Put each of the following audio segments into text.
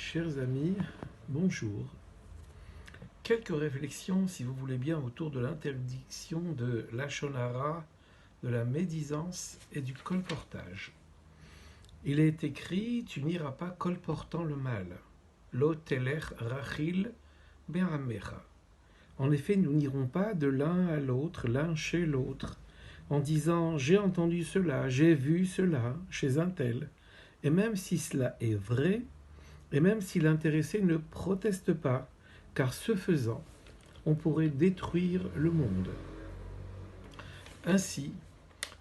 Chers amis, bonjour. Quelques réflexions, si vous voulez bien, autour de l'interdiction de lachon hara, de la médisance et du colportage. Il est écrit: tu n'iras pas colportant le mal. Lo telech rachil be'amecha. En effet, nous n'irons pas de l'un à l'autre, l'un chez l'autre, en disant j'ai entendu cela, j'ai vu cela chez un tel. Et même si cela est vrai, et même si l'intéressé ne proteste pas, car ce faisant, on pourrait détruire le monde. Ainsi,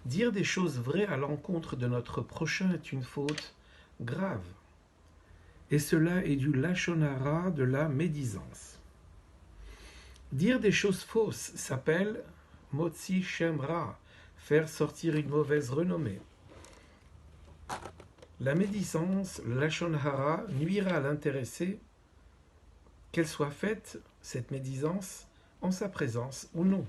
dire des choses vraies à l'encontre de notre prochain est une faute grave. Et cela est du lachon hara, de la médisance. Dire des choses fausses s'appelle motzi shem ra, faire sortir une mauvaise renommée. La médisance, le lachon hara, nuira à l'intéressé, qu'elle soit faite, cette médisance, en sa présence ou non.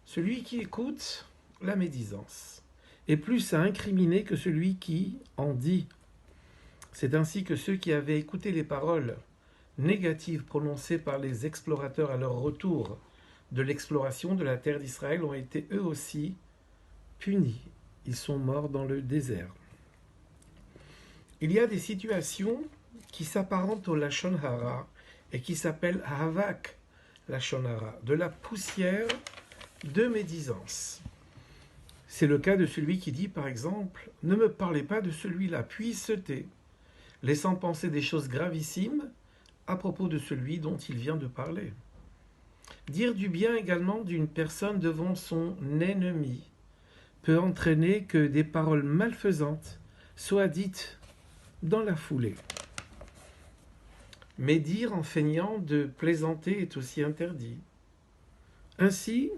Celui qui écoute la médisance est plus à incriminer que celui qui en dit. C'est ainsi que ceux qui avaient écouté les paroles négatives prononcées par les explorateurs à leur retour de l'exploration de la terre d'Israël ont été eux aussi punis. Ils sont morts dans le désert. Il y a des situations qui s'apparentent au lachon hara et qui s'appellent havak lachon hara, de la poussière de médisance. C'est le cas de celui qui dit par exemple « Ne me parlez pas de celui-là, puis se tait », laissant penser des choses gravissimes à propos de celui dont il vient de parler. Dire du bien également d'une personne devant son ennemi peut entraîner que des paroles malfaisantes soient dites dans la foulée. Mais dire en feignant de plaisanter est aussi interdit. Ainsi,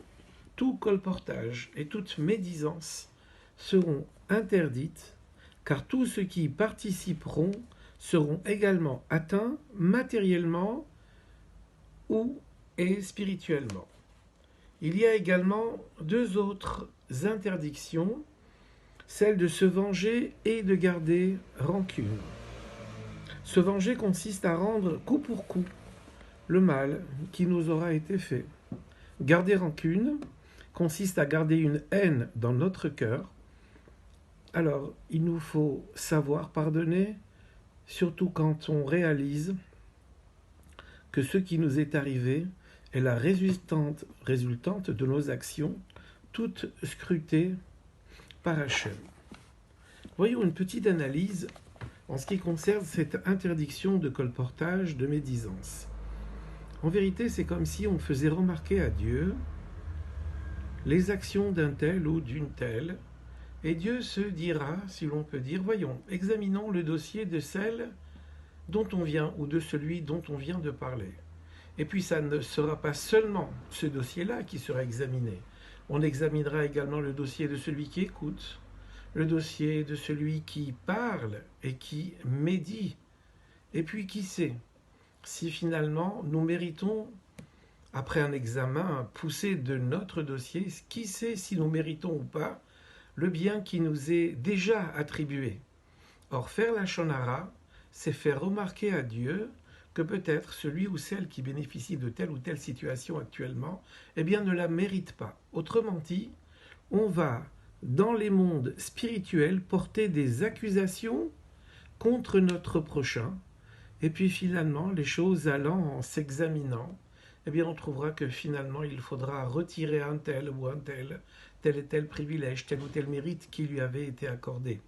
tout colportage et toute médisance seront interdites, car tous ceux qui y participeront seront également atteints matériellement et spirituellement. Il y a également deux autres interdictions, celle de se venger et de garder rancune. Se venger consiste à rendre coup pour coup le mal qui nous aura été fait. Garder rancune consiste à garder une haine dans notre cœur. Alors, il nous faut savoir pardonner, surtout quand on réalise que ce qui nous est arrivé est la résultante de nos actions, toutes scrutées par Hachem. Voyons une petite analyse en ce qui concerne cette interdiction de colportage, de médisance. En vérité, c'est comme si on faisait remarquer à Dieu les actions d'un tel ou d'une telle, et Dieu se dira, si l'on peut dire, voyons, examinons le dossier de celle dont on vient ou de celui dont on vient de parler. Et puis ça ne sera pas seulement ce dossier-là qui sera examiné. On examinera également le dossier de celui qui écoute, le dossier de celui qui parle et qui médit. Et puis qui sait si finalement nous méritons, après un examen poussé de notre dossier, qui sait si nous méritons ou pas le bien qui nous est déjà attribué. Or, faire lachon hara, c'est faire remarquer à Dieu que peut-être celui ou celle qui bénéficie de telle ou telle situation actuellement, eh bien ne la mérite pas. Autrement dit, on va, dans les mondes spirituels, porter des accusations contre notre prochain, et puis finalement, les choses allant en s'examinant, eh bien on trouvera que finalement il faudra retirer un tel ou un tel et tel privilège, tel ou tel mérite qui lui avait été accordé.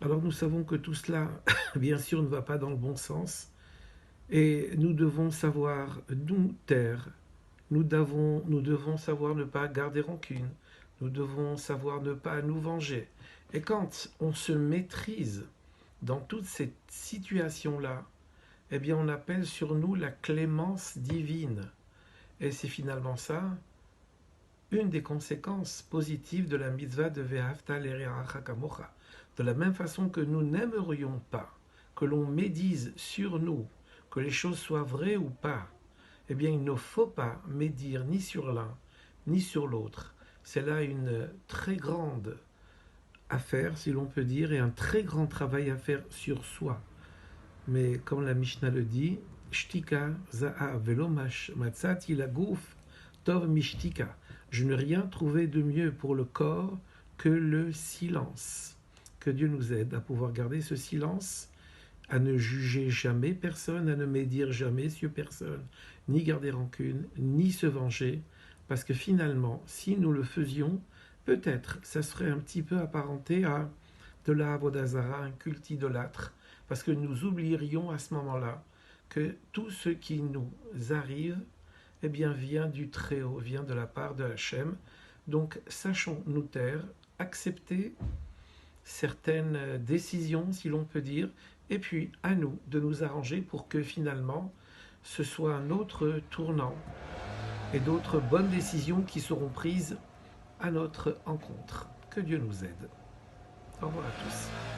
Alors nous savons que tout cela, bien sûr, ne va pas dans le bon sens, et nous devons savoir nous taire, nous devons savoir ne pas garder rancune, nous devons savoir ne pas nous venger. Et quand on se maîtrise dans toute cette situation-là, eh bien on appelle sur nous la clémence divine. Et c'est finalement ça, une des conséquences positives de la mitzvah de Ve'ahavta l'ereacha kamocha. De la même façon que nous n'aimerions pas que l'on médise sur nous, que les choses soient vraies ou pas, eh bien il ne faut pas médire ni sur l'un, ni sur l'autre. C'est là une très grande affaire, si l'on peut dire, et un très grand travail à faire sur soi. Mais comme la Mishnah le dit, Shtika za'av velo matzati lagouf tov mishtika. Je n'ai rien trouvé de mieux pour le corps que le silence. Que Dieu nous aide à pouvoir garder ce silence, à ne juger jamais personne, à ne médire jamais sur personne, ni garder rancune, ni se venger, parce que finalement, si nous le faisions, peut-être ça serait un petit peu apparenté à de la avodazara, un culte idolâtre, parce que nous oublierions à ce moment-là que tout ce qui nous arrive, eh bien, vient du Très-Haut, vient de la part de Hachem. Donc, sachons nous taire, accepter certaines décisions, si l'on peut dire, et puis à nous de nous arranger pour que finalement ce soit un autre tournant et d'autres bonnes décisions qui seront prises à notre encontre. Que Dieu nous aide. Au revoir à tous.